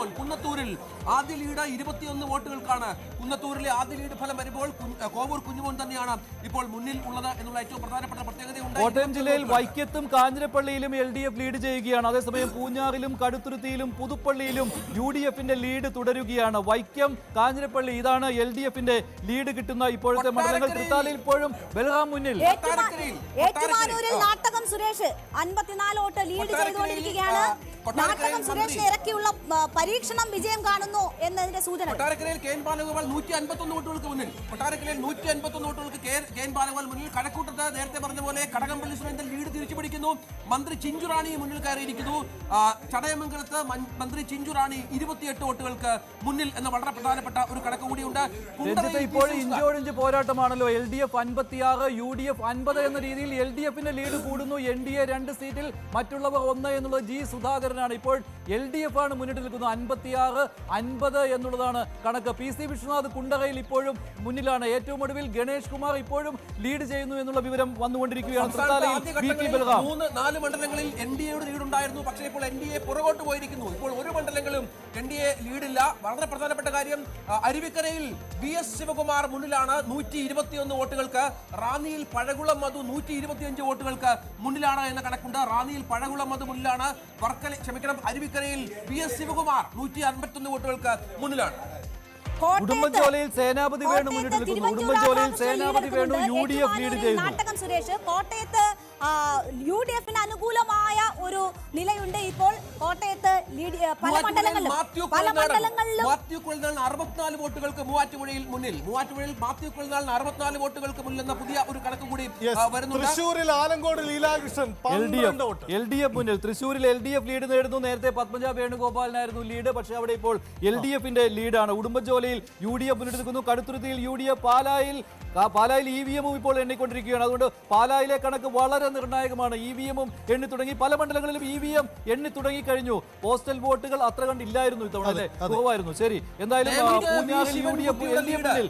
വരുമ്പോൾ കുന്നത്തൂരിൽ ആദ്യ ലീഡ് 21 വോട്ടുകൾക്കാണ്. കുന്നത്തൂരിലെ ആദ്യ ലീഡ് ഫലം വരുമ്പോൾ കോവൂർ കുഞ്ഞുമോൻ തന്നെയാണ് ഇപ്പോൾ മുന്നിൽ ഉള്ളത് എന്നുള്ള ഏറ്റവും പ്രധാനപ്പെട്ട പ്രത്യേകതയുണ്ട്. കോട്ടയം ജില്ലയിൽ വൈക്കത്തും കാഞ്ഞിരപ്പള്ളിയിലും LDF ലീഡ് ചെയ്യുകയാണ്. അതേസമയം പൂഞ്ഞാറിലും കടുത്തുരുത്തിയിലും പുതുപ്പള്ളിയിലും UDFന്റെ ലീഡ് തുടരുകയാണ്. വൈക്കം, കാഞ്ഞിരപ്പള്ളി, ഇതാണ് LDFന്റെ ലീഡ് കിട്ടുന്ന ഇപ്പോഴത്തെ മണ്ഡലങ്ങൾ. തൃത്താലയിൽ ഇപ്പോഴും ബൽറാം മുന്നിൽ. ഏറ്റുമാനൂരിൽ നാട്ടകം സുരേഷ് 54 വോട്ട് ലീഡ് ചെയ്തുകൊണ്ടിരിക്കുകയാണ്. നാട്ടകം സുരേഷിനെ ഇറക്കിയുള്ള പരീക്ഷണം വിജയം കാണുന്നു എന്നതിന്റെ സൂചന. കൊട്ടാരക്കരയിൽ കെ എൻ ബാലഗോപാൽ 151 വോട്ടുകൾക്ക് മുന്നിൽ. കൊട്ടാരക്കരയിൽ 151 വോട്ടുകൾക്ക് കെ എൻ ബാലഗോപാൽ മുന്നിൽ. കഴക്കൂട്ടത്ത് നേരത്തെ പറഞ്ഞ പോലെ കടകംപള്ളി സുരേന്ദ്രൻ ലീഡ് തിരിച്ചു പിടിക്കുന്നു. മന്ത്രി ചിഞ്ചുറാണി മുന്നിൽ കയറിയിരിക്കുന്നു. ചടയമംഗലത്ത് മന്ത്രി ചിഞ്ചുറാണി 28 വോട്ടുകൾക്ക് മുന്നിൽ എന്ന വളരെ പ്രധാനപ്പെട്ട ഒരു കണക്ക് കൂടിയുണ്ട്. ഇപ്പോഴും ഇഞ്ചോടിഞ്ച് പോരാട്ടമാണല്ലോ. LDF 56, UDF 50 എന്ന രീതിയിൽ LDFന്റെ ലീഡ് കൂടുന്നു. NDA 2 സീറ്റിൽ, മറ്റുള്ളവർ 1 എന്നുള്ളത് G സുധാകരനാണ്. ഇപ്പോൾ LDF ആണ് മുന്നിട്ട് നിൽക്കുന്നത്. 56-50 എന്നുള്ളതാണ് കണക്ക്. PC വിശ്വനാഥ് കുണ്ടറയിൽ ഇപ്പോഴും മുന്നിലാണ്. ഏറ്റവും ഒടുവിൽ ഗണേഷ് കുമാർ ഇപ്പോഴും ലീഡ് ചെയ്യുന്നു എന്നുള്ള വിവരം വന്നുകൊണ്ടിരിക്കുകയാണ്. 4 മണ്ഡലങ്ങളിൽ NDAയുടെ ലീഡ് ഉണ്ടായിരുന്നു. പക്ഷേ ഇപ്പോൾ NDA പുറകോട്ട് പോയിരിക്കുന്നു. ഇപ്പോൾ ഒരു മണ്ഡലങ്ങളും NDA ലീഡില്ല. വളരെ പ്രധാനപ്പെട്ട കാര്യം, അരുവിക്കരയിൽ VS ശിവകുമാർ മുന്നിലാണ് 121 വോട്ടുകൾക്ക്. റാന്നിയിൽ പഴകുളം മധു 125 വോട്ടുകൾക്ക് മുന്നിലാണ് എന്ന കണക്കുണ്ട്. റാന്നിയിൽ പഴകുളം മധു മുന്നിലാണ്. അരുവിക്കരയിൽ VS ശിവകുമാർ 151 വോട്ടുകൾക്ക് മുന്നിലാണ്. ഉടുമ്പൻചോലയിൽ സേനാപതി വേണു മുന്നിട്ട് നിൽക്കുന്നു. ഉടുമ്പൻചോലയിൽ സേനാപതി വേണു UDF ലീഡ് ചെയ്യുന്നു. നാട്ടകം സുരേഷ്, കോട്ടയത്ത് UDFന് അനുകൂലമായ ഒരു നിലയുണ്ട്. ഇപ്പോൾ കോട്ടയത്ത് പല മണ്ഡലങ്ങളിലും 64 വോട്ടുകൾക്ക് മൂവാറ്റുപുഴയിൽ മുന്നിൽ. മൂവാറ്റുപുഴയിൽ മാത്യു കുഴൽനാളിന് 64 വോട്ടുകൾക്ക് മുന്നിൽ എന്ന പുതിയ ഒരു കണക്ക് കൂടി വരുന്നു. തൃശ്ശൂരിൽ ആലങ്കോട് ലീലാകൃഷ്ണൻ LDF മുന്നിൽ. തൃശ്ശൂരിൽ LDF ലീഡ് നേടുന്നു. നേരത്തെ പത്മജ വേണുഗോപാലിനായിരുന്നു ലീഡ്, പക്ഷേ അവിടെ ഇപ്പോൾ LDFന്റെ ലീഡാണ്. ഉടുമ്പൻചോലയിൽ UDF മുന്നിട്ട് നിൽക്കുന്നു. കടുത്തുരുത്തിയിൽ UDF, പാലായിൽ EVM ഇപ്പോൾ എണ്ണിക്കൊണ്ടിരിക്കുകയാണ്. അതുകൊണ്ട് പാലായിലെ കണക്ക് വളരെ നിർണായകമാണ്. EVM എണ്ണി തുടങ്ങി. പല മണ്ഡലങ്ങളിലും EVM എണ്ണി തുടങ്ങിക്കഴിഞ്ഞു. പോസ്റ്റൽ വോട്ടുകൾ അത്ര കണ്ടില്ലായിരുന്നു ഇത്തവണ, അല്ലേ? കുറവായിരുന്നു. ശരി, എന്തായാലും പൂഞ്ഞാറിൽ UDF, LDF മുന്നിൽ.